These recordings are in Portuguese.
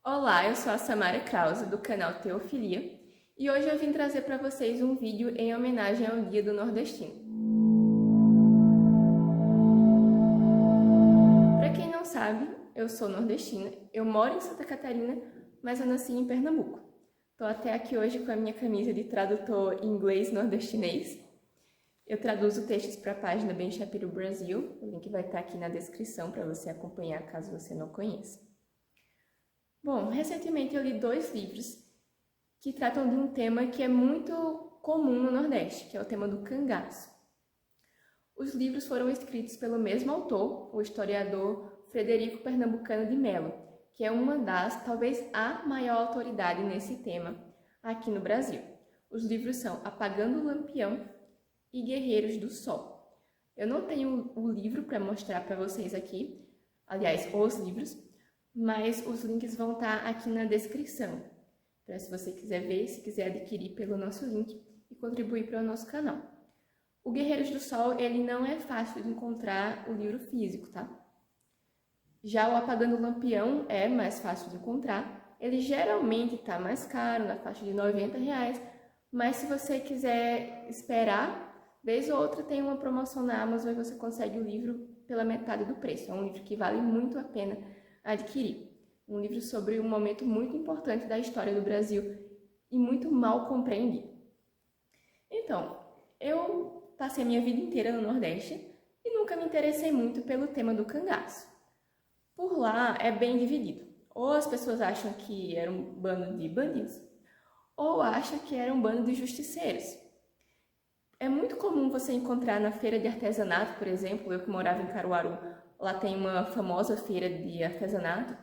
Olá, eu sou a Samara Krause, do canal Teofilia, e hoje eu vim trazer para vocês um vídeo em homenagem ao Dia do Nordestino. Para quem não sabe, eu sou nordestina, eu moro em Santa Catarina, mas eu nasci em Pernambuco. Estou até aqui hoje com a minha camisa de tradutor inglês nordestinês. Eu traduzo textos para a página Ben Shapiro Brasil, o link vai estar aqui na descrição para você acompanhar caso você não conheça. Bom, recentemente eu li 2 livros que tratam de um tema que é muito comum no Nordeste, que é o tema do cangaço. Os livros foram escritos pelo mesmo autor, o historiador Frederico Pernambucano de Melo, que é uma das, talvez a maior autoridade nesse tema aqui no Brasil. Os livros são Apagando o Lampião e Guerreiros do Sol. Eu não tenho o livro para mostrar para vocês aqui, aliás, os livros, mas os links vão estar aqui na descrição, para se você quiser ver, se quiser adquirir pelo nosso link e contribuir para o nosso canal. O Guerreiros do Sol, ele não é fácil de encontrar o livro físico, tá? Já o Apagando o Lampião é mais fácil de encontrar, ele geralmente está mais caro, na faixa de R$90, mas se você quiser esperar, vez ou outra tem uma promoção na Amazon e você consegue o livro pela metade do preço. É um livro que vale muito a pena adquirir. Um livro sobre um momento muito importante da história do Brasil e muito mal compreendido. Então, eu passei a minha vida inteira no Nordeste e nunca me interessei muito pelo tema do cangaço. Por lá é bem dividido. Ou as pessoas acham que era um bando de bandidos, ou acham que era um bando de justiceiros. É muito comum você encontrar na feira de artesanato, por exemplo, eu que morava em Caruaru, lá tem uma famosa feira de artesanato,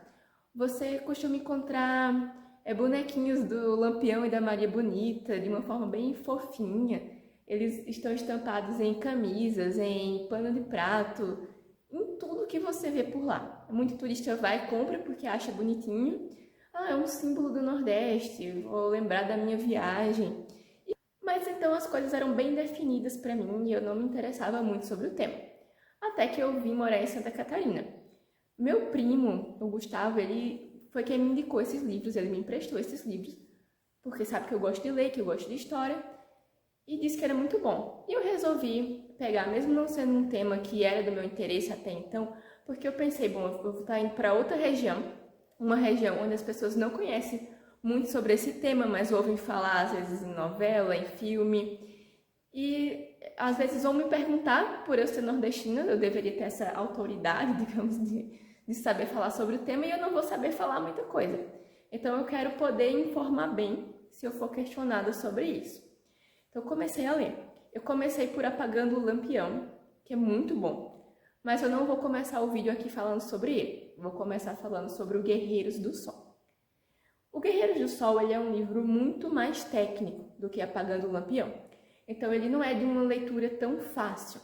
você costuma encontrar bonequinhos do Lampião e da Maria Bonita, de uma forma bem fofinha. Eles estão estampados em camisas, em pano de prato, em tudo que você vê por lá. Muito turista vai e compra porque acha bonitinho. Ah, é um símbolo do Nordeste, vou lembrar da minha viagem. Mas então as coisas eram bem definidas para mim e eu não me interessava muito sobre o tema. Até que eu vim morar em Santa Catarina. Meu primo, o Gustavo, ele foi quem me indicou esses livros, ele me emprestou esses livros, porque sabe que eu gosto de ler, que eu gosto de história, e disse que era muito bom. E eu resolvi pegar, mesmo não sendo um tema que era do meu interesse até então, porque eu pensei, bom, eu vou estar indo para outra região, uma região onde as pessoas não conhecem muito sobre esse tema, mas ouvem falar às vezes em novela, em filme, e às vezes vão me perguntar, por eu ser nordestina, eu deveria ter essa autoridade, digamos, de saber falar sobre o tema, e eu não vou saber falar muita coisa. Então eu quero poder informar bem se eu for questionada sobre isso. Então eu comecei a ler. Eu comecei por Apagando o Lampião, que é muito bom, mas eu não vou começar o vídeo aqui falando sobre ele. Vou começar falando sobre o Guerreiros do Sol. O Guerreiros do Sol ele é um livro muito mais técnico do que Apagando o Lampião. Então, ele não é de uma leitura tão fácil.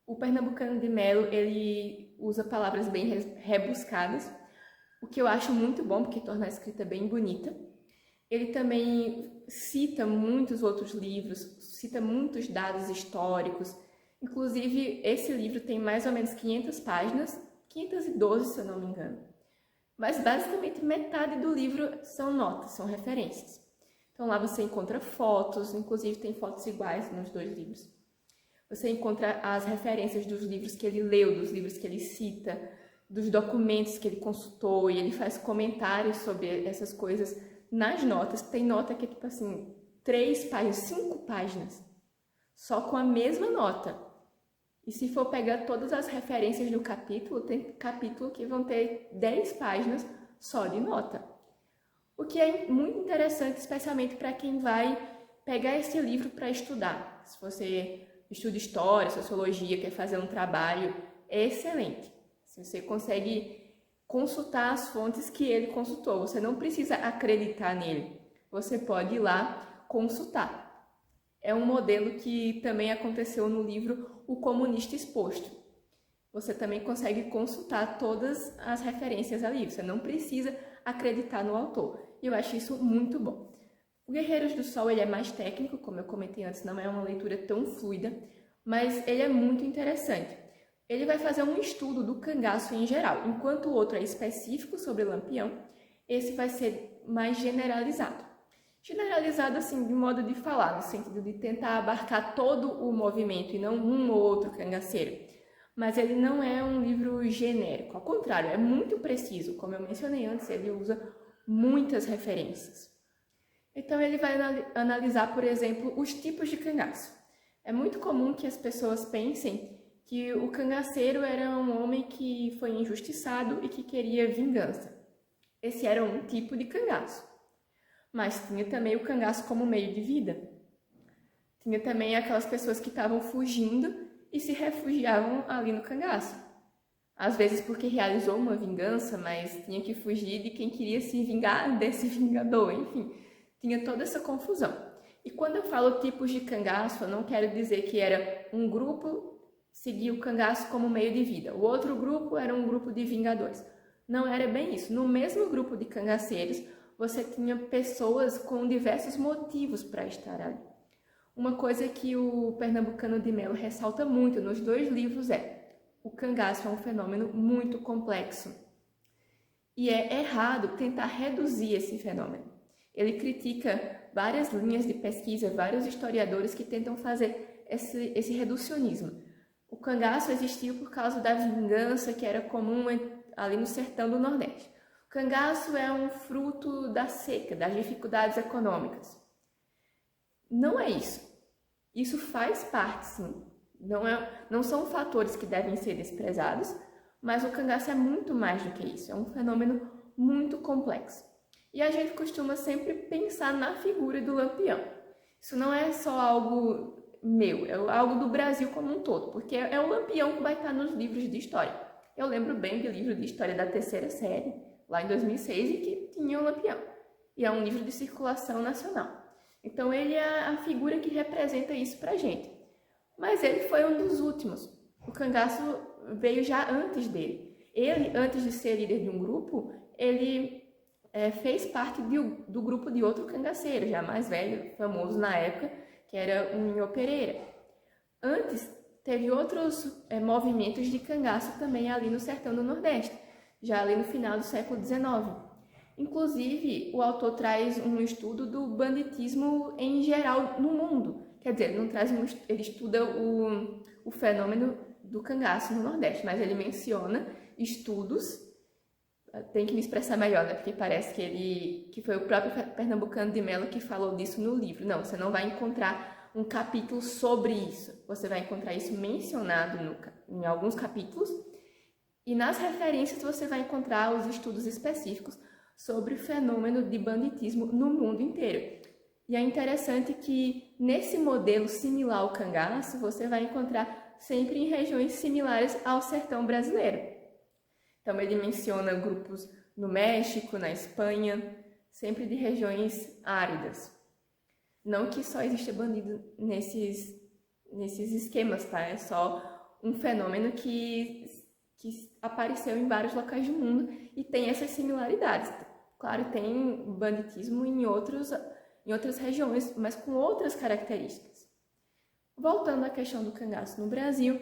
O Pernambucano de Melo, ele usa palavras bem rebuscadas, o que eu acho muito bom, porque torna a escrita bem bonita. Ele também cita muitos outros livros, cita muitos dados históricos. Inclusive, esse livro tem mais ou menos 500 páginas, 512 se eu não me engano. Mas, basicamente, metade do livro são notas, são referências. Então lá você encontra fotos, inclusive tem fotos iguais nos 2 livros. Você encontra as referências dos livros que ele leu, dos livros que ele cita, dos documentos que ele consultou, e ele faz comentários sobre essas coisas nas notas. Tem nota que é tipo assim, 3 páginas, 5 páginas, só com a mesma nota. E se for pegar todas as referências do capítulo, tem capítulo que vão ter 10 páginas só de nota. O que é muito interessante, especialmente para quem vai pegar esse livro para estudar. Se você estuda história, sociologia, quer fazer um trabalho, é excelente. Se você consegue consultar as fontes que ele consultou, você não precisa acreditar nele. Você pode ir lá consultar. É um modelo que também aconteceu no livro O Comunista Exposto. Você também consegue consultar todas as referências ali. Você não precisa acreditar no autor. E eu acho isso muito bom. O Guerreiros do Sol ele é mais técnico, como eu comentei antes, não é uma leitura tão fluida, mas ele é muito interessante. Ele vai fazer um estudo do cangaço em geral, enquanto o outro é específico sobre Lampião, esse vai ser mais generalizado. Generalizado, assim, de modo de falar, no sentido de tentar abarcar todo o movimento e não um ou outro cangaceiro. Mas ele não é um livro genérico, ao contrário, é muito preciso. Como eu mencionei antes, ele usa muitas referências. Então, ele vai analisar, por exemplo, os tipos de cangaço. É muito comum que as pessoas pensem que o cangaceiro era um homem que foi injustiçado e que queria vingança. Esse era um tipo de cangaço. Mas tinha também o cangaço como meio de vida. Tinha também aquelas pessoas que estavam fugindo e se refugiavam ali no cangaço. Às vezes porque realizou uma vingança, mas tinha que fugir de quem queria se vingar desse vingador, enfim. Tinha toda essa confusão. E quando eu falo tipos de cangaço, eu não quero dizer que era um grupo seguia o cangaço como meio de vida, o outro grupo era um grupo de vingadores. Não era bem isso. No mesmo grupo de cangaceiros, você tinha pessoas com diversos motivos para estar ali. Uma coisa que o Pernambucano de Melo ressalta muito nos dois livros é: o cangaço é um fenômeno muito complexo. E é errado tentar reduzir esse fenômeno. Ele critica várias linhas de pesquisa, vários historiadores que tentam fazer esse reducionismo. O cangaço existiu por causa da vingança que era comum ali no sertão do Nordeste. O cangaço é um fruto da seca, das dificuldades econômicas. Não é isso. Isso faz parte, sim. Não são fatores que devem ser desprezados, mas o cangaço é muito mais do que isso. É um fenômeno muito complexo. E a gente costuma sempre pensar na figura do Lampião. Isso não é só algo meu, é algo do Brasil como um todo, porque é o Lampião que vai estar nos livros de história. Eu lembro bem do livro de história da terceira série, lá em 2006, e que tinha o Lampião. E é um livro de circulação nacional. Então ele é a figura que representa isso pra gente. Mas ele foi um dos últimos. O cangaço veio já antes dele. Ele, antes de ser líder de um grupo, ele fez parte do grupo de outro cangaceiro, já mais velho, famoso na época, que era o Minho Pereira. Antes, teve outros movimentos de cangaço também ali no sertão do Nordeste, já ali no final do século XIX. Inclusive, o autor traz um estudo do banditismo em geral no mundo. Quer dizer, ele estuda o fenômeno do cangaço no Nordeste, mas ele menciona estudos. Tem que me expressar melhor, né? Porque parece que foi o próprio Pernambucano de Melo que falou disso no livro. Não, você não vai encontrar um capítulo sobre isso. Você vai encontrar isso mencionado em alguns capítulos. E nas referências você vai encontrar os estudos específicos sobre o fenômeno de banditismo no mundo inteiro. E é interessante que nesse modelo similar ao cangaço, você vai encontrar sempre em regiões similares ao sertão brasileiro. Então, ele menciona grupos no México, na Espanha, sempre de regiões áridas. Não que só exista bandido nesses esquemas, tá? É só um fenômeno que apareceu em vários locais do mundo e tem essas similaridades. Claro, tem banditismo em outras regiões, mas com outras características. Voltando à questão do cangaço no Brasil,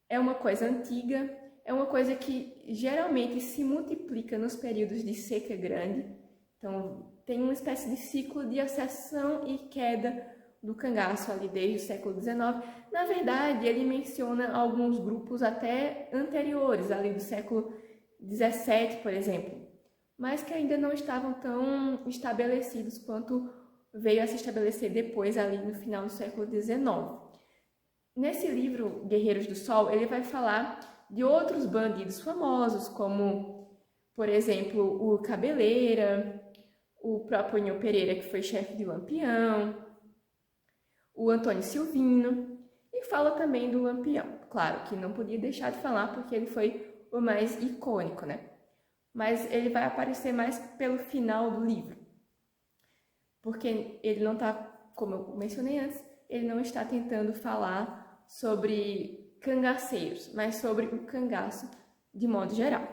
é uma coisa antiga, é uma coisa que geralmente se multiplica nos períodos de seca grande. Então, tem uma espécie de ciclo de ascensão e queda do cangaço ali desde o século XIX. Na verdade, ele menciona alguns grupos até anteriores, ali do século XVII, por exemplo, mas que ainda não estavam tão estabelecidos quanto veio a se estabelecer depois, ali no final do século XIX. Nesse livro, Guerreiros do Sol, ele vai falar de outros bandidos famosos, como, por exemplo, o Cabeleira, o próprio Minho Pereira, que foi chefe de Lampião, o Antônio Silvino, e fala também do Lampião. Claro que não podia deixar de falar, porque ele foi o mais icônico, né? Mas ele vai aparecer mais pelo final do livro, porque ele não está, como eu mencionei antes, ele não está tentando falar sobre cangaceiros, mas sobre o cangaço de modo geral.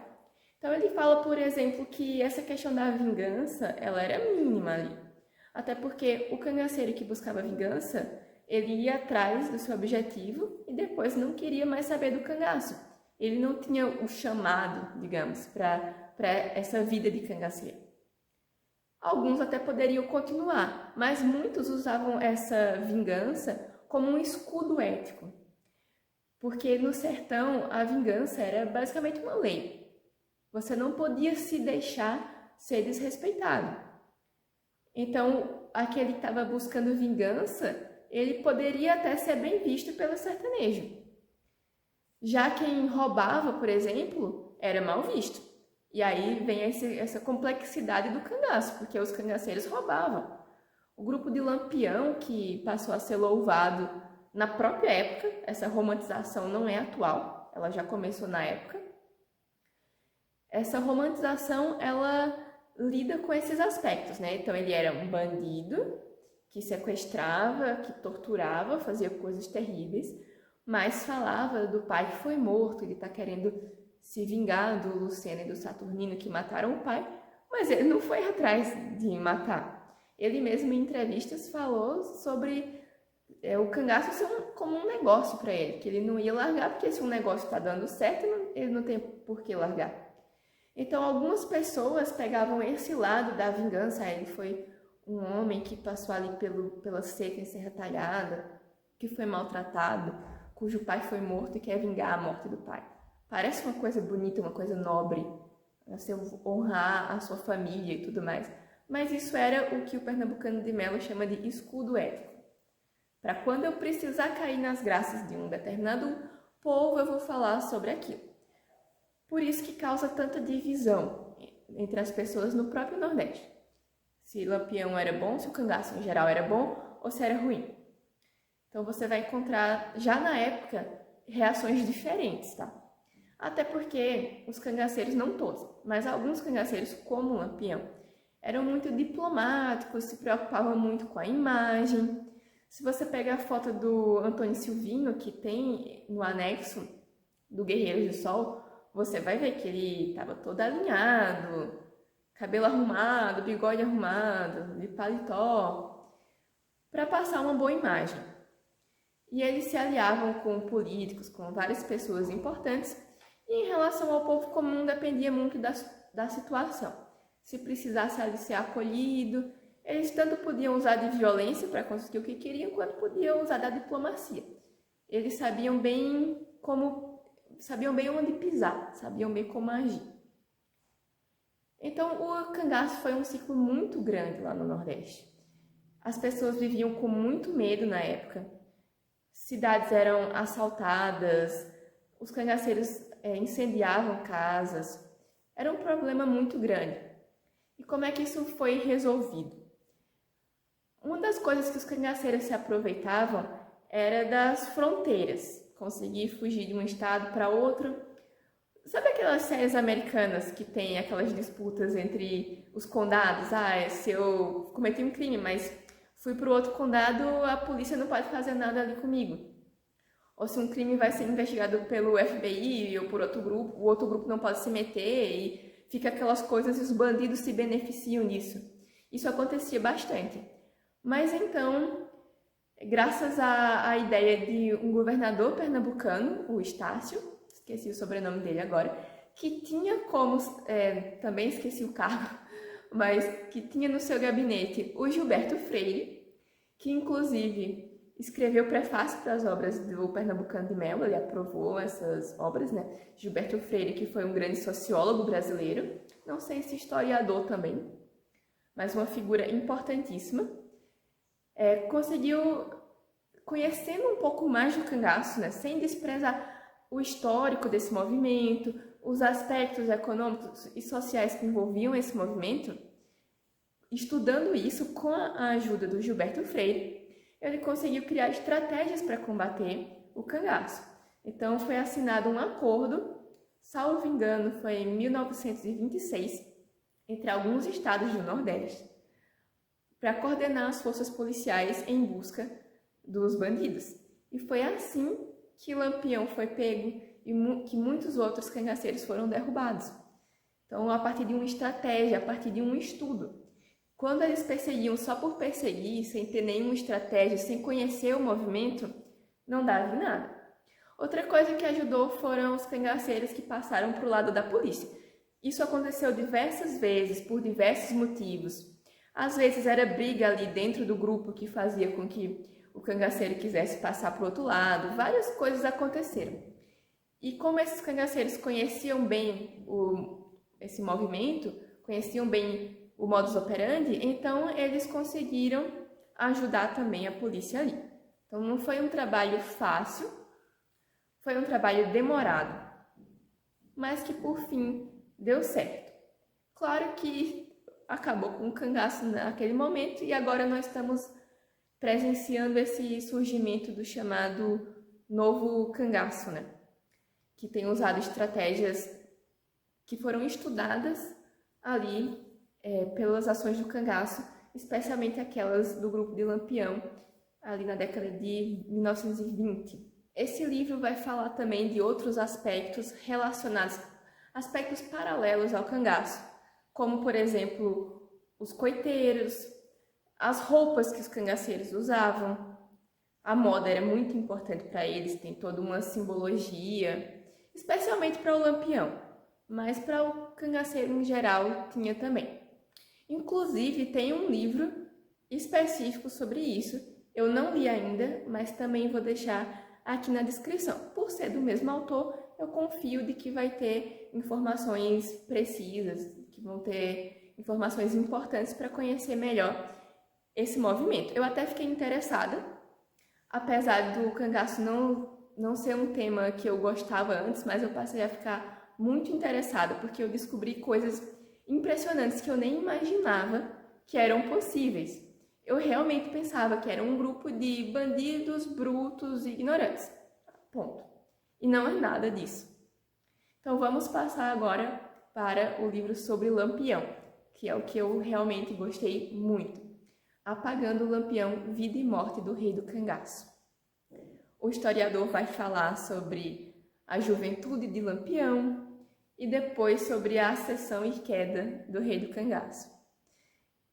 Então ele fala, por exemplo, que essa questão da vingança, ela era mínima ali. Até porque o cangaceiro que buscava vingança, ele ia atrás do seu objetivo e depois não queria mais saber do cangaço. Ele não tinha o chamado, digamos, para para essa vida de cangaceiro. Alguns até poderiam continuar, mas muitos usavam essa vingança como um escudo ético, porque no sertão a vingança era basicamente uma lei. Você não podia se deixar ser desrespeitado. Então, aquele que estava buscando vingança, ele poderia até ser bem visto pelo sertanejo. Já quem roubava, por exemplo, era mal visto. E aí vem essa complexidade do cangaço, porque os cangaceiros roubavam. O grupo de Lampião, que passou a ser louvado na própria época, essa romantização não é atual, ela já começou na época. Essa romantização, ela lida com esses aspectos, né? Então ele era um bandido que sequestrava, que torturava, fazia coisas terríveis, mas falava do pai que foi morto, ele está querendo se vingar do Luceno e do Saturnino que mataram o pai, mas ele não foi atrás de matar. Ele mesmo em entrevistas falou sobre o cangaço ser como um negócio para ele, que ele não ia largar, porque se um negócio está dando certo, ele não tem por que largar. Então algumas pessoas pegavam esse lado da vingança. Ele foi um homem que passou ali pela seca em Serra Talhada, que foi maltratado, cujo pai foi morto e quer vingar a morte do pai. Parece uma coisa bonita, uma coisa nobre, você honrar a sua família e tudo mais. Mas isso era o que o Pernambucano de Melo chama de escudo ético. Para quando eu precisar cair nas graças de um determinado povo, eu vou falar sobre aquilo. Por isso que causa tanta divisão entre as pessoas no próprio Nordeste. Se Lampião era bom, se o cangaço em geral era bom ou se era ruim. Então você vai encontrar, já na época, reações diferentes, tá? Até porque os cangaceiros, não todos, mas alguns cangaceiros, como o Lampião, eram muito diplomáticos, se preocupavam muito com a imagem. Se você pega a foto do Antônio Silvino, que tem no anexo do Guerreiros do Sol, você vai ver que ele estava todo alinhado, cabelo arrumado, bigode arrumado, de paletó, para passar uma boa imagem. E eles se aliavam com políticos, com várias pessoas importantes, e em relação ao povo comum dependia muito da situação. Se precisasse ali ser acolhido, eles tanto podiam usar de violência para conseguir o que queriam, quanto podiam usar da diplomacia. Eles sabiam bem onde pisar, sabiam bem como agir. Então, o cangaço foi um ciclo muito grande lá no Nordeste. As pessoas viviam com muito medo na época. Cidades eram assaltadas, os cangaceiros incendiavam casas. Era um problema muito grande. E como é que isso foi resolvido? Uma das coisas que os cangaceiros se aproveitavam era das fronteiras. Conseguir fugir de um estado para outro. Sabe aquelas séries americanas que tem aquelas disputas entre os condados? Se eu cometi um crime, mas fui para o outro condado, a polícia não pode fazer nada ali comigo. Ou se um crime vai ser investigado pelo FBI ou por outro grupo, o outro grupo não pode se meter e fica aquelas coisas e os bandidos se beneficiam disso. Isso acontecia bastante. Mas então, graças à ideia de um governador pernambucano, o Estácio, esqueci o sobrenome dele agora, que tinha como, também esqueci o cargo, mas que tinha no seu gabinete o Gilberto Freire, que inclusive escreveu prefácio para as obras do Pernambucano de Melo, ele aprovou essas obras, né? Gilberto Freire, que foi um grande sociólogo brasileiro, não sei se historiador também, mas uma figura importantíssima, conseguiu, conhecendo um pouco mais do cangaço, né? Sem desprezar o histórico desse movimento, os aspectos econômicos e sociais que envolviam esse movimento, estudando isso com a ajuda do Gilberto Freire, ele conseguiu criar estratégias para combater o cangaço. Então foi assinado um acordo, salvo engano, foi em 1926, entre alguns estados do Nordeste, para coordenar as forças policiais em busca dos bandidos. E foi assim que Lampião foi pego e que muitos outros cangaceiros foram derrubados. Então, a partir de uma estratégia, a partir de um estudo. Quando eles perseguiam só por perseguir, sem ter nenhuma estratégia, sem conhecer o movimento, não dava em nada. Outra coisa que ajudou foram os cangaceiros que passaram para o lado da polícia. Isso aconteceu diversas vezes, por diversos motivos. Às vezes era briga ali dentro do grupo que fazia com que o cangaceiro quisesse passar para o outro lado, várias coisas aconteceram. E como esses cangaceiros conheciam bem esse movimento, conheciam bem o modus operandi, então eles conseguiram ajudar também a polícia ali. Então não foi um trabalho fácil, foi um trabalho demorado, mas que por fim deu certo. Claro que acabou com o cangaço naquele momento e agora nós estamos presenciando esse surgimento do chamado novo cangaço, né? Que tem usado estratégias que foram estudadas ali pelas ações do cangaço, especialmente aquelas do grupo de Lampião, ali na década de 1920. Esse livro vai falar também de outros aspectos relacionados, aspectos paralelos ao cangaço, como, por exemplo, os coiteiros, as roupas que os cangaceiros usavam. A moda era muito importante para eles, tem toda uma simbologia, especialmente para o Lampião, mas para o cangaceiro em geral tinha também. Inclusive, tem um livro específico sobre isso. Eu não li ainda, mas também vou deixar aqui na descrição. Por ser do mesmo autor, eu confio de que vai ter informações precisas, que vão ter informações importantes para conhecer melhor esse movimento. Eu até fiquei interessada, apesar do cangaço não ser um tema que eu gostava antes, mas eu passei a ficar muito interessada, porque eu descobri coisas impressionantes que eu nem imaginava que eram possíveis. Eu realmente pensava que era um grupo de bandidos, brutos e ignorantes. Ponto. E não é nada disso. Então vamos passar agora para o livro sobre Lampião, que é o que eu realmente gostei muito. Apagando o Lampião, Vida e Morte do Rei do Cangaço. O historiador vai falar sobre a juventude de Lampião e depois sobre a ascensão e queda do Rei do Cangaço.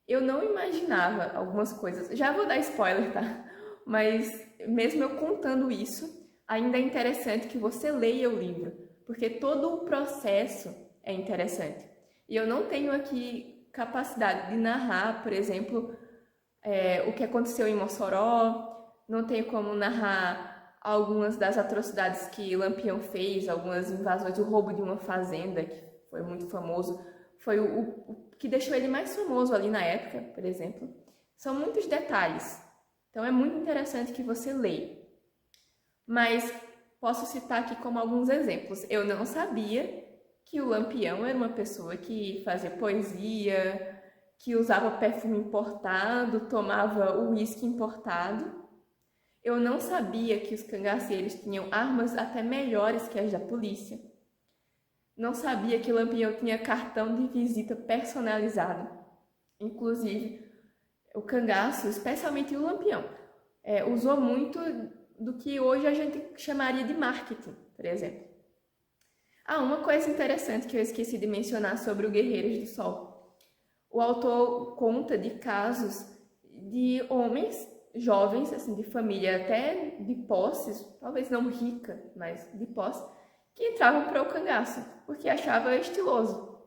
Eu não imaginava algumas coisas, já vou dar spoiler, tá? Mas mesmo eu contando isso, ainda é interessante que você leia o livro, porque todo o processo é interessante. E eu não tenho aqui capacidade de narrar, por exemplo, o que aconteceu em Mossoró, não tenho como narrar algumas das atrocidades que Lampião fez, algumas invasões, o roubo de uma fazenda, que foi muito famoso, foi o que deixou ele mais famoso ali na época, por exemplo. São muitos detalhes, então é muito interessante que você leia. Mas posso citar aqui como alguns exemplos. Eu não sabia que o Lampião era uma pessoa que fazia poesia, que usava perfume importado, tomava uísque importado. Eu não sabia que os cangaceiros tinham armas até melhores que as da polícia. Não sabia que Lampião tinha cartão de visita personalizado. Inclusive, o cangaço, especialmente o Lampião, usou muito do que hoje a gente chamaria de marketing, por exemplo. Uma coisa interessante que eu esqueci de mencionar sobre o Guerreiros do Sol. O autor conta de casos de homens jovens, assim, de família até de posses, talvez não rica, mas de posse, que entravam para o cangaço, porque achava estiloso,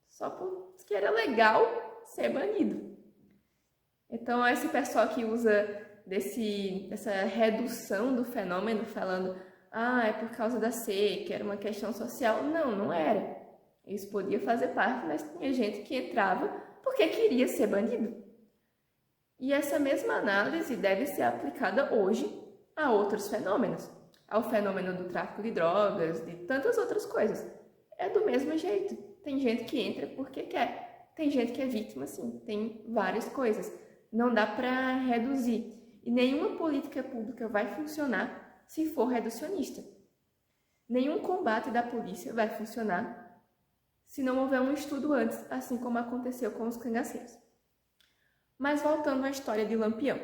só porque era legal ser banido. Então, esse pessoal que usa dessa redução do fenômeno, falando, é por causa da seca, era uma questão social. Não, não era. Isso podia fazer parte, mas tinha gente que entrava porque queria ser bandido. E essa mesma análise deve ser aplicada hoje a outros fenômenos. Ao fenômeno do tráfico de drogas, de tantas outras coisas. É do mesmo jeito. Tem gente que entra porque quer. Tem gente que é vítima, sim. Tem várias coisas. Não dá para reduzir. E nenhuma política pública vai funcionar se for reducionista. Nenhum combate da polícia vai funcionar se não houver um estudo antes, assim como aconteceu com os cangaceiros. Mas voltando à história de Lampião.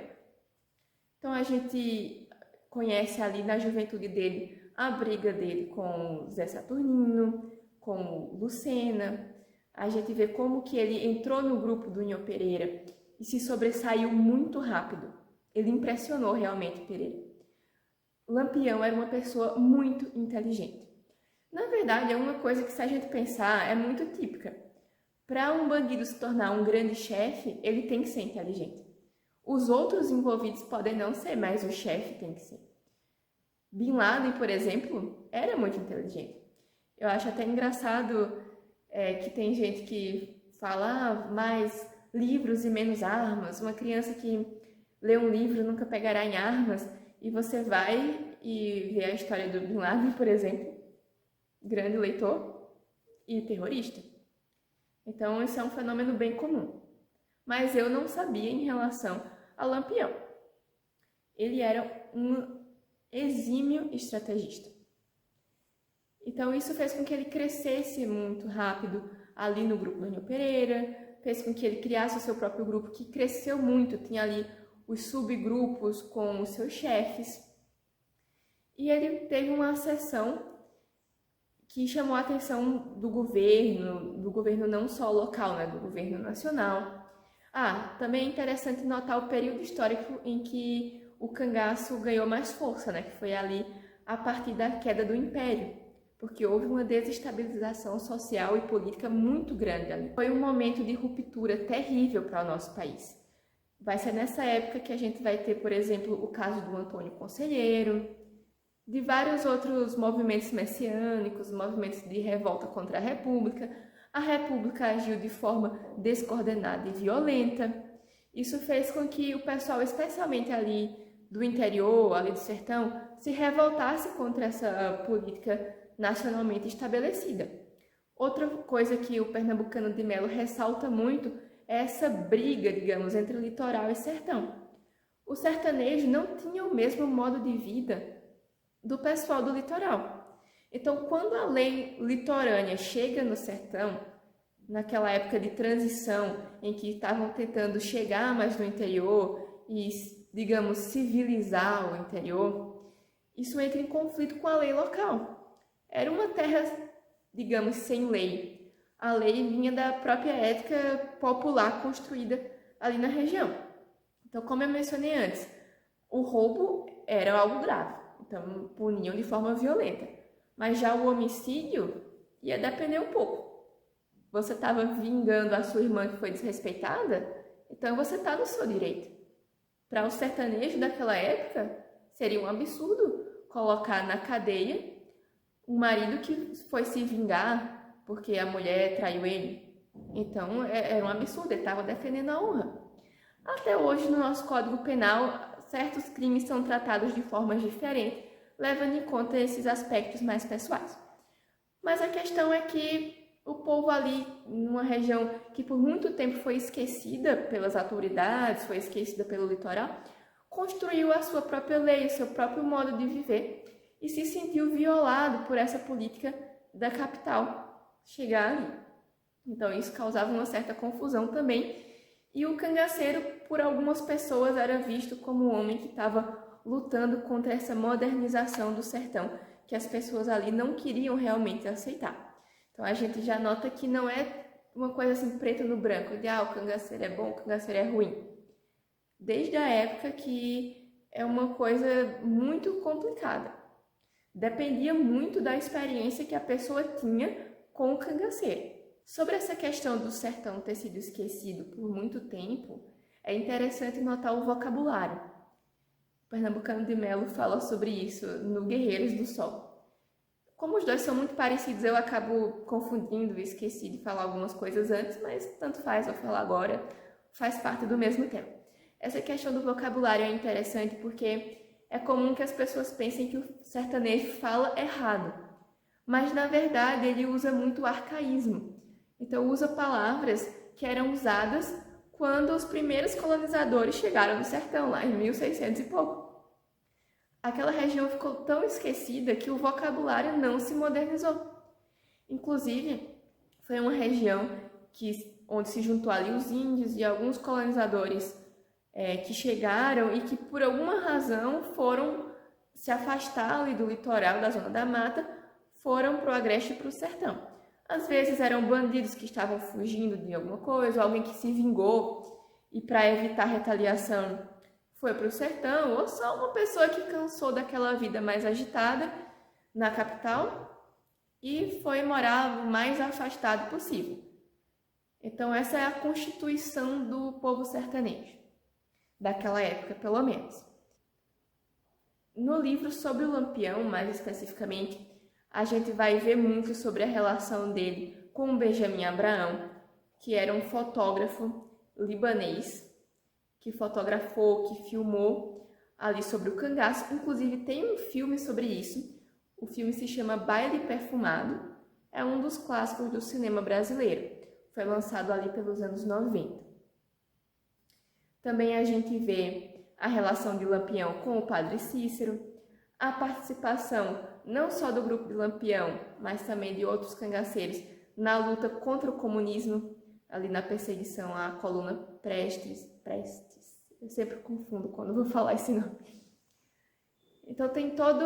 Então a gente conhece ali na juventude dele a briga dele com Zé Saturnino, com Lucena. A gente vê como que ele entrou no grupo do Nhô Pereira e se sobressaiu muito rápido. Ele impressionou realmente Pereira. Lampião era uma pessoa muito inteligente. Na verdade, é uma coisa que, se a gente pensar, é muito típica. Para um bandido se tornar um grande chefe, ele tem que ser inteligente. Os outros envolvidos podem não ser, mas o chefe tem que ser. Bin Laden, por exemplo, era muito inteligente. Eu acho até engraçado que tem gente que fala mais livros e menos armas. Uma criança que lê um livro nunca pegará em armas. E você vai e vê a história do Bin Laden, por exemplo, grande leitor e terrorista. Então, isso é um fenômeno bem comum. Mas eu não sabia em relação a Lampião. Ele era um exímio estrategista. Então, isso fez com que ele crescesse muito rápido ali no grupo Daniel Pereira, fez com que ele criasse o seu próprio grupo, que cresceu muito, tinha ali os subgrupos com os seus chefes. E ele teve uma ascensão que chamou a atenção do governo não só local, né, do governo nacional. Também é interessante notar o período histórico em que o cangaço ganhou mais força, né, que foi ali a partir da queda do Império, porque houve uma desestabilização social e política muito grande ali. Foi um momento de ruptura terrível para o nosso país. Vai ser nessa época que a gente vai ter, por exemplo, o caso do Antônio Conselheiro, de vários outros movimentos messiânicos, movimentos de revolta contra a República. A República agiu de forma descoordenada e violenta. Isso fez com que o pessoal, especialmente ali do interior, ali do sertão, se revoltasse contra essa política nacionalmente estabelecida. Outra coisa que o Pernambucano de Melo ressalta muito é essa briga, digamos, entre litoral e sertão. O sertanejo não tinha o mesmo modo de vida do pessoal do litoral. Então, quando a lei litorânea chega no sertão, naquela época de transição em que estavam tentando chegar mais no interior e, digamos, civilizar o interior, isso entra em conflito com a lei local. Era uma terra, digamos, sem lei. A lei vinha da própria ética popular construída ali na região. Então, como eu mencionei antes, o roubo era algo grave. Então, puniam de forma violenta. Mas já o homicídio ia depender um pouco. Você estava vingando a sua irmã que foi desrespeitada? Então, você está no seu direito. Para o sertanejo daquela época, seria um absurdo colocar na cadeia um marido que foi se vingar porque a mulher traiu ele. Então, era um absurdo, ele estava defendendo a honra. Até hoje, no nosso Código Penal, certos crimes são tratados de formas diferentes, levando em conta esses aspectos mais pessoais. Mas a questão é que o povo ali, numa região que por muito tempo foi esquecida pelas autoridades, foi esquecida pelo litoral, construiu a sua própria lei, o seu próprio modo de viver e se sentiu violado por essa política da capital chegar ali. Então isso causava uma certa confusão também. E o cangaceiro, por algumas pessoas, era visto como um homem que estava lutando contra essa modernização do sertão, que as pessoas ali não queriam realmente aceitar. Então a gente já nota que não é uma coisa assim preto no branco, de o cangaceiro é bom, o cangaceiro é ruim. Desde a época que é uma coisa muito complicada. Dependia muito da experiência que a pessoa tinha com o cangaceiro. Sobre essa questão do sertão ter sido esquecido por muito tempo, é interessante notar o vocabulário. O Pernambucano de Melo fala sobre isso no Guerreiros do Sol. Como os dois são muito parecidos, eu acabo confundindo e esqueci de falar algumas coisas antes, mas tanto faz, vou falar agora, faz parte do mesmo tema. Essa questão do vocabulário é interessante porque é comum que as pessoas pensem que o sertanejo fala errado, mas na verdade ele usa muito arcaísmo. Então usa palavras que eram usadas quando os primeiros colonizadores chegaram no sertão, lá em 1600 e pouco. Aquela região ficou tão esquecida que o vocabulário não se modernizou. Inclusive, foi uma região onde se juntou ali os índios e alguns colonizadores que chegaram e que por alguma razão foram se afastar ali do litoral, da zona da mata, foram para o agreste e para o sertão. Às vezes eram bandidos que estavam fugindo de alguma coisa, ou alguém que se vingou e para evitar retaliação foi para o sertão, ou só uma pessoa que cansou daquela vida mais agitada na capital e foi morar o mais afastado possível. Então essa é a constituição do povo sertanejo, daquela época pelo menos. No livro sobre o Lampião, mais especificamente, a gente vai ver muito sobre a relação dele com o Benjamin Abraão, que era um fotógrafo libanês, que fotografou, que filmou ali sobre o cangaço. Inclusive tem um filme sobre isso. O filme se chama Baile Perfumado. É um dos clássicos do cinema brasileiro. Foi lançado ali pelos anos 90. Também a gente vê a relação de Lampião com o padre Cícero, a participação não só do grupo de Lampião, mas também de outros cangaceiros na luta contra o comunismo, ali na perseguição à coluna Prestes. Eu sempre confundo quando vou falar esse nome. Então tem toda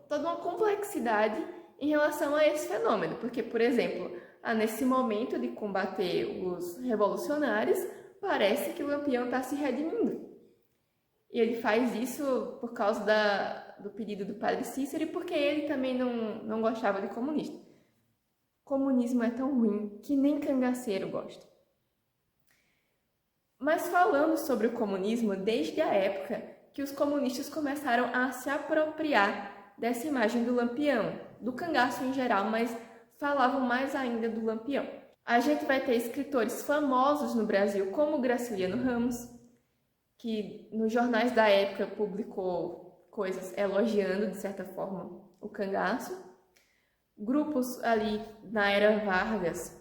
uma complexidade em relação a esse fenômeno, porque, por exemplo, nesse momento de combater os revolucionários, parece que o Lampião está se redimindo. E ele faz isso por causa do pedido do padre Cícero e porque ele também não gostava de comunista. Comunismo é tão ruim que nem cangaceiro gosta. Mas falando sobre o comunismo, desde a época que os comunistas começaram a se apropriar dessa imagem do Lampião, do cangaço em geral, mas falavam mais ainda do Lampião. A gente vai ter escritores famosos no Brasil, como Graciliano Ramos, que nos jornais da época publicou coisas elogiando, de certa forma, o cangaço. Grupos ali na era Vargas,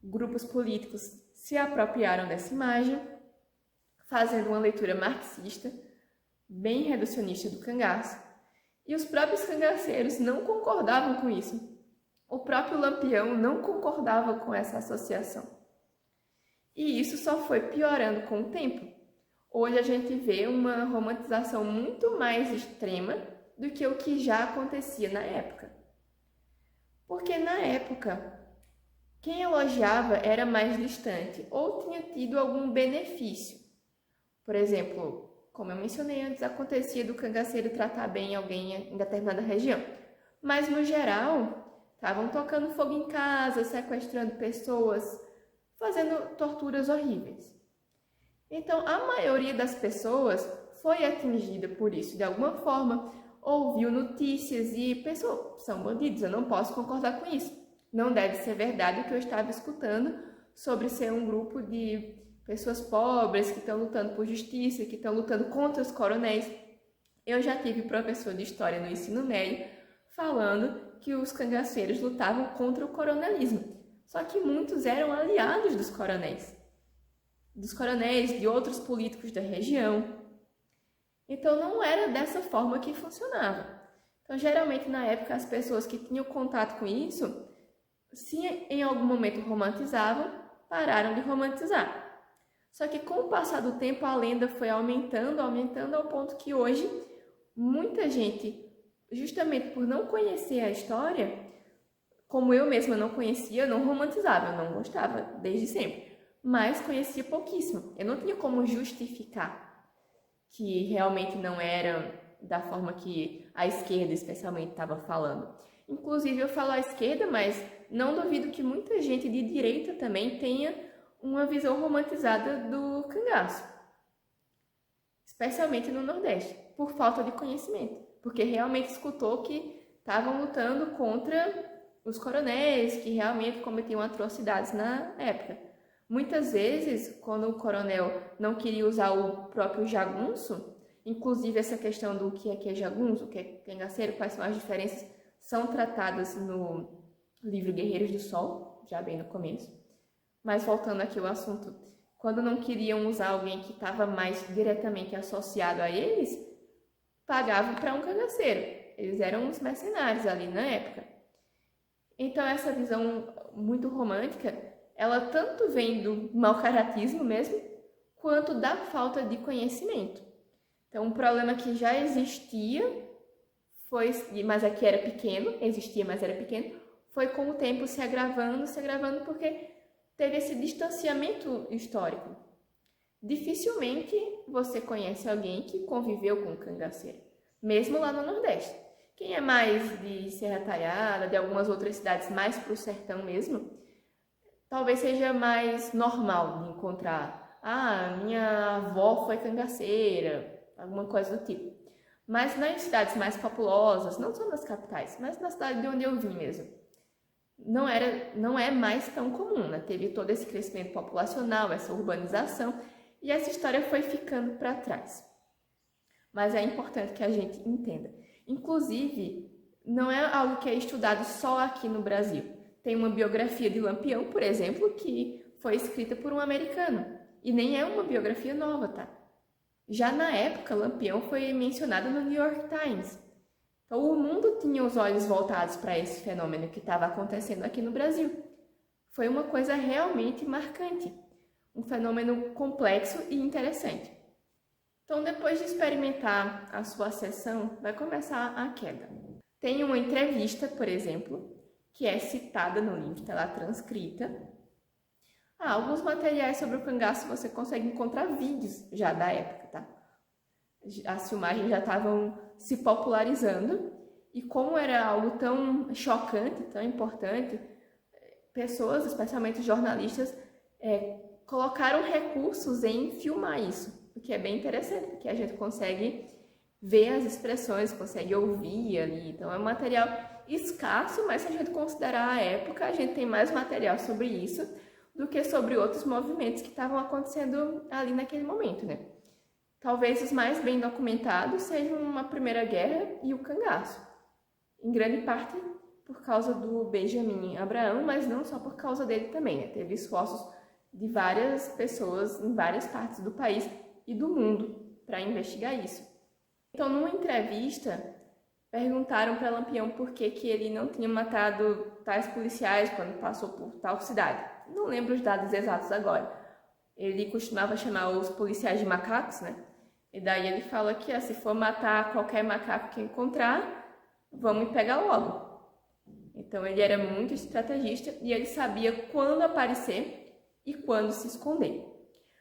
grupos políticos se apropriaram dessa imagem, fazendo uma leitura marxista, bem reducionista do cangaço, e os próprios cangaceiros não concordavam com isso. O próprio Lampião não concordava com essa associação. E isso só foi piorando com o tempo. Hoje a gente vê uma romantização muito mais extrema do que o que já acontecia na época. Porque na época, quem elogiava era mais distante ou tinha tido algum benefício. Por exemplo, como eu mencionei antes, acontecia do cangaceiro tratar bem alguém em determinada região. Mas no geral, estavam tocando fogo em casa, sequestrando pessoas, fazendo torturas horríveis. Então, a maioria das pessoas foi atingida por isso de alguma forma, ouviu notícias e pensou, são bandidos, eu não posso concordar com isso. Não deve ser verdade o que eu estava escutando sobre ser um grupo de pessoas pobres que estão lutando por justiça, que estão lutando contra os coronéis. Eu já tive professor de história no ensino médio falando que os cangaceiros lutavam contra o coronelismo. Só que muitos eram aliados dos coronéis, de outros políticos da região. Então não era dessa forma que funcionava. Então geralmente na época as pessoas que tinham contato com isso, se em algum momento romantizavam, pararam de romantizar. Só que com o passar do tempo a lenda foi aumentando ao ponto que hoje muita gente, justamente por não conhecer a história, como eu mesma não conhecia, não romantizava, eu não gostava desde sempre, mas conhecia pouquíssimo. Eu não tinha como justificar que realmente não era da forma que a esquerda especialmente estava falando. Inclusive eu falo a esquerda, mas não duvido que muita gente de direita também tenha uma visão romantizada do cangaço, especialmente no Nordeste, por falta de conhecimento, porque realmente escutou que estavam lutando contra os coronéis, que realmente cometiam atrocidades na época. Muitas vezes, quando o coronel não queria usar o próprio jagunço, inclusive essa questão do que é jagunço, o que é cangaceiro, quais são as diferenças, são tratadas no livro Guerreiros do Sol, já bem no começo. Mas voltando aqui ao assunto, quando não queriam usar alguém que estava mais diretamente associado a eles, pagavam para um cangaceiro. Eles eram os mercenários ali na época. Então essa visão muito romântica, ela tanto vem do mau-caratismo mesmo, quanto da falta de conhecimento. Então um problema que já existia, mas aqui era pequeno, foi com o tempo se agravando porque teve esse distanciamento histórico. Dificilmente você conhece alguém que conviveu com um cangaceiro, mesmo lá no Nordeste. Quem é mais de Serra Talhada, de algumas outras cidades mais para o sertão mesmo, talvez seja mais normal de encontrar. Ah, minha avó foi cangaceira, alguma coisa do tipo. Mas nas cidades mais populosas, não só nas capitais, mas na cidade de onde eu vim mesmo, não é mais tão comum, né? Teve todo esse crescimento populacional, essa urbanização, e essa história foi ficando para trás. Mas é importante que a gente entenda. Inclusive, não é algo que é estudado só aqui no Brasil. Tem uma biografia de Lampião, por exemplo, que foi escrita por um americano. E nem é uma biografia nova, tá? Já na época, Lampião foi mencionado no New York Times. Então, o mundo tinha os olhos voltados para esse fenômeno que estava acontecendo aqui no Brasil. Foi uma coisa realmente marcante. Um fenômeno complexo e interessante. Então, depois de experimentar a sua sessão, vai começar a queda. Tem uma entrevista, por exemplo, que é citada no livro, está lá transcrita. Alguns materiais sobre o cangaço você consegue encontrar vídeos já da época, tá? As filmagens já estavam se popularizando e como era algo tão chocante, tão importante, pessoas, especialmente jornalistas, colocaram recursos em filmar isso. O que é bem interessante, porque a gente consegue ver as expressões, consegue ouvir ali. Então é um material escasso, mas se a gente considerar a época, a gente tem mais material sobre isso do que sobre outros movimentos que estavam acontecendo ali naquele momento, né? Talvez os mais bem documentados sejam a Primeira Guerra e o cangaço. Em grande parte por causa do Benjamin Abraham, mas não só por causa dele também, né? Teve esforços de várias pessoas em várias partes do país e do mundo para investigar isso. Então, numa entrevista, perguntaram para Lampião por que ele não tinha matado tais policiais quando passou por tal cidade. Não lembro os dados exatos agora. Ele costumava chamar os policiais de macacos, né? E daí ele fala que se for matar qualquer macaco que encontrar, vamos pegar logo. Então ele era muito estrategista e ele sabia quando aparecer e quando se esconder.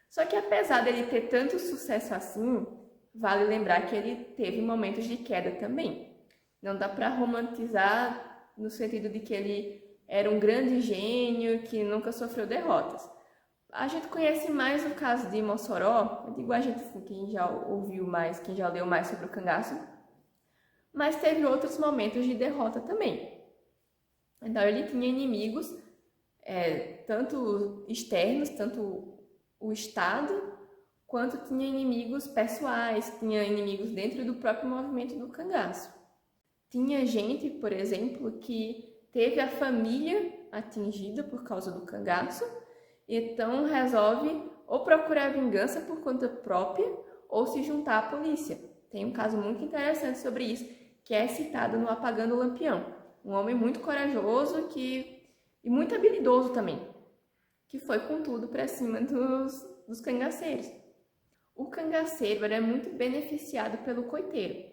Só que apesar dele ter tanto sucesso assim, vale lembrar que ele teve momentos de queda também. Não dá para romantizar no sentido de que ele era um grande gênio que nunca sofreu derrotas. A gente conhece mais o caso de Mossoró, eu digo a gente assim, quem já ouviu mais, quem já leu mais sobre o cangaço, mas teve outros momentos de derrota também. Então ele tinha inimigos, tanto externos, tanto o Estado, quanto tinha inimigos pessoais, tinha inimigos dentro do próprio movimento do cangaço. Tinha gente, por exemplo, que teve a família atingida por causa do cangaço, então resolve ou procurar vingança por conta própria ou se juntar à polícia. Tem um caso muito interessante sobre isso, que é citado no Apagando o Lampião. Um homem muito corajoso e muito habilidoso também, que foi com tudo para cima dos cangaceiros. O cangaceiro era muito beneficiado pelo coiteiro.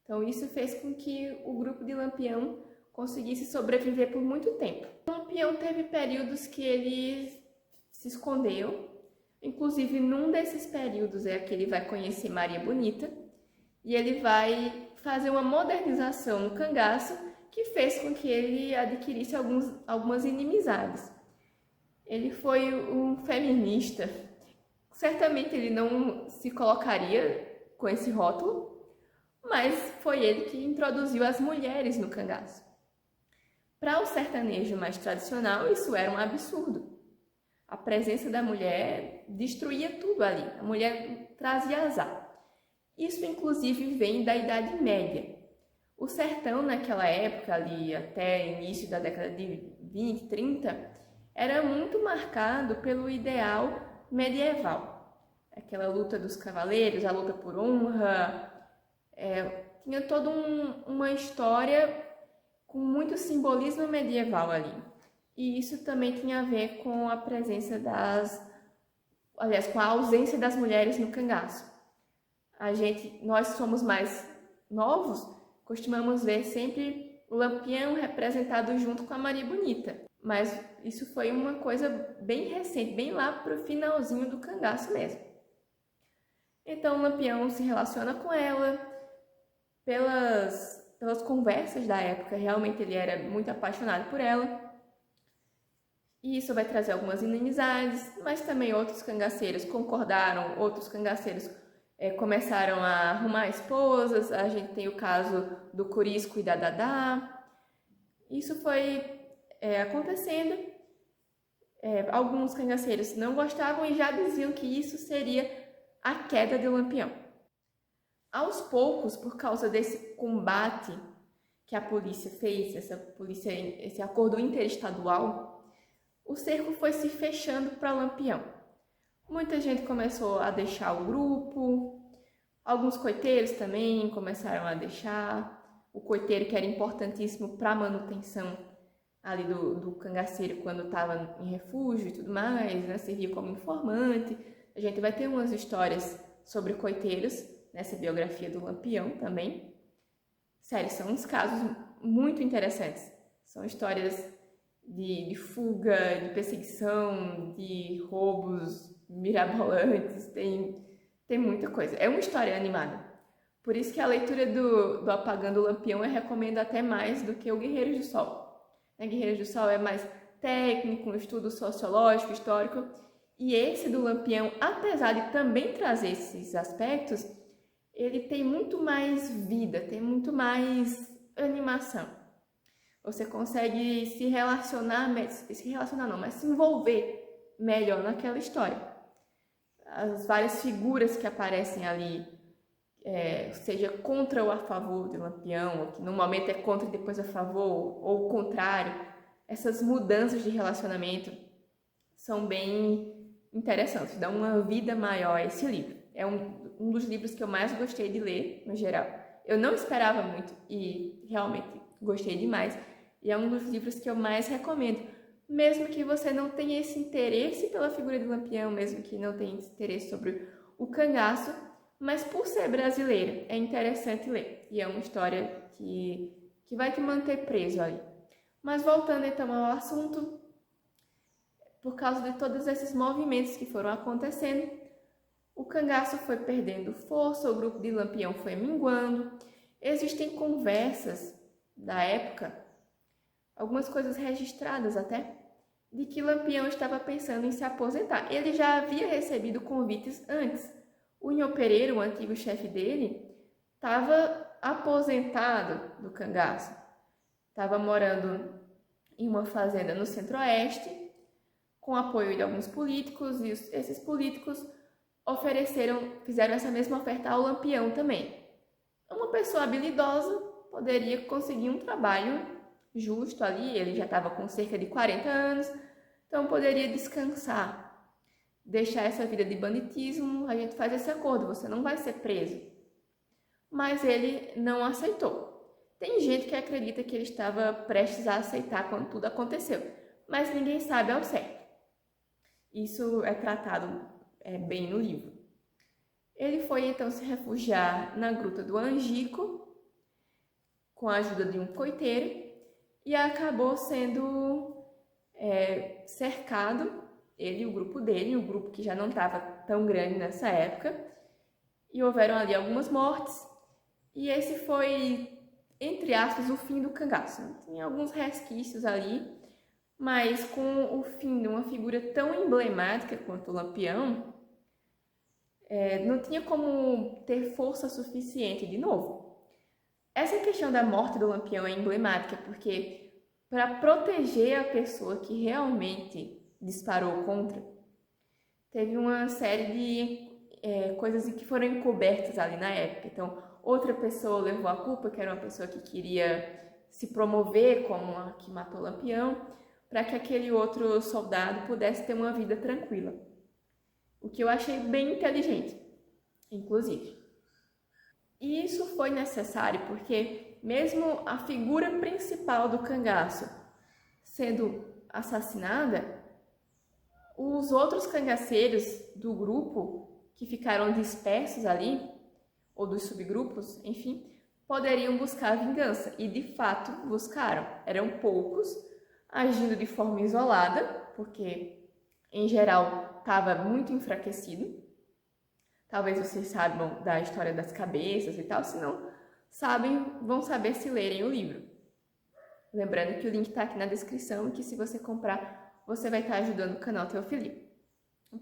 Então isso fez com que o grupo de Lampião conseguisse sobreviver por muito tempo. O Lampião teve períodos que ele se escondeu, inclusive num desses períodos é que ele vai conhecer Maria Bonita e ele vai fazer uma modernização no cangaço que fez com que ele adquirisse algumas inimizades. Ele foi um feminista. Certamente ele não se colocaria com esse rótulo, mas foi ele que introduziu as mulheres no cangaço. Para o sertanejo mais tradicional, isso era um absurdo. A presença da mulher destruía tudo ali. A mulher trazia azar. Isso, inclusive, vem da Idade Média. O sertão, naquela época, ali até início da década de 20, 30, era muito marcado pelo ideal medieval. Aquela luta dos cavaleiros, a luta por honra, tinha toda uma história com muito simbolismo medieval ali. E isso também tinha a ver com a presença com a ausência das mulheres no cangaço. Nós somos mais novos, costumamos ver sempre o Lampião representado junto com a Maria Bonita. Mas isso foi uma coisa bem recente, bem lá para o finalzinho do cangaço mesmo. Então o Lampião se relaciona com ela, pelas pelas conversas da época, realmente ele era muito apaixonado por ela. E isso vai trazer algumas inimizades, mas também outros cangaceiros concordaram, outros cangaceiros começaram a arrumar esposas. A gente tem o caso do Corisco e da Dadá. Isso foi acontecendo. Alguns cangaceiros não gostavam e já diziam que isso seria a queda de Lampião. Aos poucos, por causa desse combate que a polícia fez, esse acordo interestadual, o cerco foi se fechando para Lampião. Muita gente começou a deixar o grupo, alguns coiteiros também começaram a deixar. O coiteiro, que era importantíssimo para a manutenção ali do cangaceiro quando estava em refúgio e tudo mais, né? Servia como informante. A gente vai ter umas histórias sobre coiteiros nessa biografia do Lampião também. Sério, são uns casos muito interessantes. São histórias de fuga, de perseguição, de roubos mirabolantes, tem muita coisa. É uma história animada. Por isso que a leitura do Apagando o Lampião eu recomendo até mais do que o Guerreiros do Sol. Guerreiros do Sol é mais técnico, um estudo sociológico, histórico, e esse do Lampião, apesar de também trazer esses aspectos, ele tem muito mais vida, tem muito mais animação. Você consegue se envolver melhor naquela história. As várias figuras que aparecem ali, seja contra ou a favor de Lampião, ou que no momento é contra e depois a favor, ou o contrário, essas mudanças de relacionamento são bem interessantes, dão uma vida maior a esse livro. É um dos livros que eu mais gostei de ler, no geral. Eu não esperava muito e realmente gostei demais. E é um dos livros que eu mais recomendo. Mesmo que você não tenha esse interesse pela figura de Lampião, mesmo que não tenha interesse sobre o cangaço, mas por ser brasileira, é interessante ler. E é uma história que vai te manter preso ali. Mas voltando então ao assunto, por causa de todos esses movimentos que foram acontecendo, o cangaço foi perdendo força, o grupo de Lampião foi minguando. Existem conversas da época, algumas coisas registradas até, de que Lampião estava pensando em se aposentar. Ele já havia recebido convites antes. O Nhô Pereira, o antigo chefe dele, estava aposentado do cangaço. Estava morando em uma fazenda no centro-oeste, com apoio de alguns políticos, e esses políticos fizeram essa mesma oferta ao Lampião também. Uma pessoa habilidosa poderia conseguir um trabalho justo ali, ele já estava com cerca de 40 anos, então poderia descansar, deixar essa vida de banditismo, a gente faz esse acordo, você não vai ser preso. Mas ele não aceitou. Tem gente que acredita que ele estava prestes a aceitar quando tudo aconteceu, mas ninguém sabe ao certo. Isso é tratado bem no livro. Ele foi então se refugiar na Gruta do Angico, com a ajuda de um coiteiro, e acabou sendo cercado, ele e o grupo dele, o grupo que já não estava tão grande nessa época, e houveram ali algumas mortes, e esse foi, entre aspas, o fim do cangaço. Tinha alguns resquícios ali, mas com o fim de uma figura tão emblemática quanto o Lampião, não tinha como ter força suficiente de novo. Essa questão da morte do Lampião é emblemática, porque para proteger a pessoa que realmente disparou contra, teve uma série de coisas que foram encobertas ali na época. Então, outra pessoa levou a culpa, que era uma pessoa que queria se promover como a que matou o Lampião, para que aquele outro soldado pudesse ter uma vida tranquila. O que eu achei bem inteligente, inclusive. E isso foi necessário porque, mesmo a figura principal do cangaço sendo assassinada, os outros cangaceiros do grupo que ficaram dispersos ali, ou dos subgrupos, enfim, poderiam buscar vingança. E, de fato, buscaram. Eram poucos, agindo de forma isolada, porque, em geral, estava muito enfraquecido. Talvez vocês saibam da história das cabeças e tal, senão vão saber se lerem o livro. Lembrando que o link está aqui na descrição e que se você comprar, você vai estar ajudando o canal Teofili.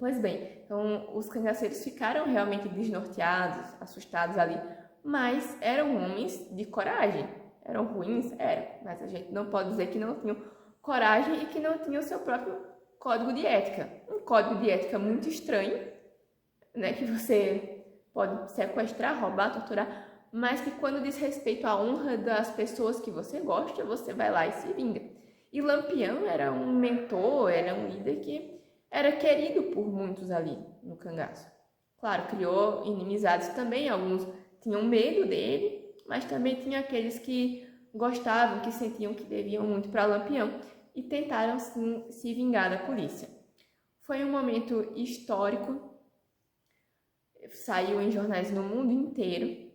Pois bem, então os cangaceiros ficaram realmente desnorteados, assustados ali, mas eram homens de coragem. Eram ruins? Eram, mas a gente não pode dizer que não tinham coragem e que não tinham o seu próprio código de ética. Um código de ética muito estranho, né, que você pode sequestrar, roubar, torturar, mas que quando diz respeito à honra das pessoas que você gosta, você vai lá e se vinga. E Lampião era um mentor, era um líder que era querido por muitos ali no cangaço. Claro, criou inimizades também, alguns tinham medo dele, mas também tinha aqueles que gostavam, que sentiam que deviam muito para Lampião e tentaram sim se vingar da polícia. Foi um momento histórico, saiu em jornais no mundo inteiro.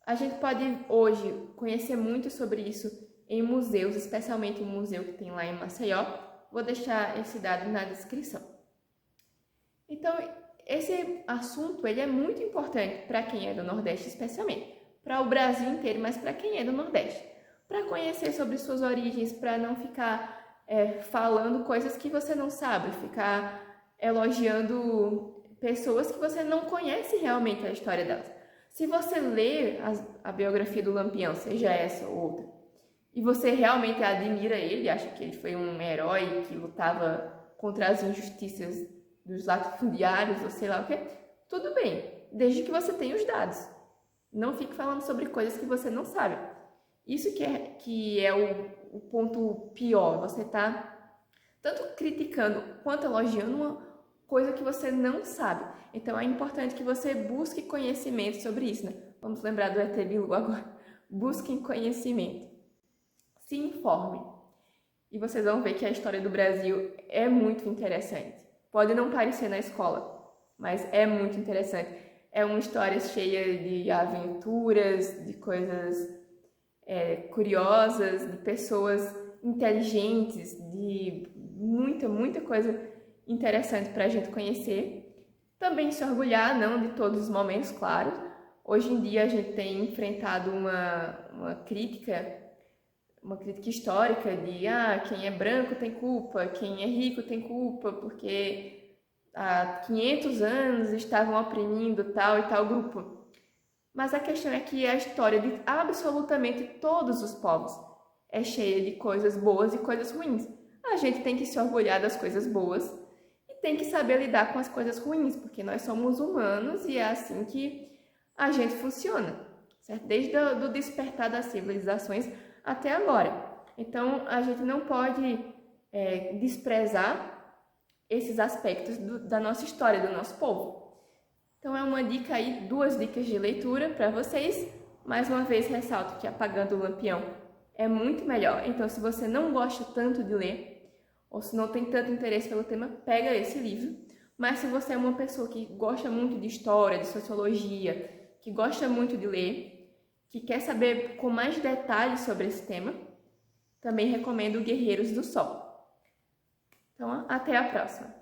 A gente pode hoje conhecer muito sobre isso em museus, especialmente um museu que tem lá em Maceió. Vou deixar esse dado na descrição. Então, esse assunto ele é muito importante para quem é do Nordeste, especialmente. Para o Brasil inteiro, mas para quem é do Nordeste. Para conhecer sobre suas origens, para não ficar falando coisas que você não sabe, ficar elogiando pessoas que você não conhece realmente a história delas. Se você lê a biografia do Lampião, seja essa ou outra, e você realmente admira ele, acha que ele foi um herói que lutava contra as injustiças dos latifundiários ou sei lá o que, tudo bem, desde que você tenha os dados. Não fique falando sobre coisas que você não sabe. Isso que é o ponto pior. Você está tanto criticando quanto elogiando uma coisa que você não sabe. Então é importante que você busque conhecimento sobre isso, né? Vamos lembrar do ET Bilu agora. Busquem conhecimento. Se informe. E vocês vão ver que a história do Brasil é muito interessante. Pode não parecer na escola, mas é muito interessante. É uma história cheia de aventuras, de coisas curiosas, de pessoas inteligentes, de muita coisa interessante para a gente conhecer. Também se orgulhar, não de todos os momentos, claro. Hoje em dia a gente tem enfrentado uma crítica histórica de quem é branco tem culpa, quem é rico tem culpa, porque há 500 anos estavam oprimindo tal e tal grupo. Mas a questão é que a história de absolutamente todos os povos é cheia de coisas boas e coisas ruins. A gente tem que se orgulhar das coisas boas e tem que saber lidar com as coisas ruins, porque nós somos humanos e é assim que a gente funciona, certo? Desde o despertar das civilizações até agora. Então, a gente não pode desprezar esses aspectos da nossa história, do nosso povo. Então, é uma dica aí, 2 dicas de leitura para vocês. Mais uma vez, ressalto que Apagando o Lampião é muito melhor. Então, se você não gosta tanto de ler, ou se não tem tanto interesse pelo tema, pega esse livro. Mas se você é uma pessoa que gosta muito de história, de sociologia, que gosta muito de ler, que quer saber com mais detalhes sobre esse tema, também recomendo Guerreiros do Sol. Então, até a próxima!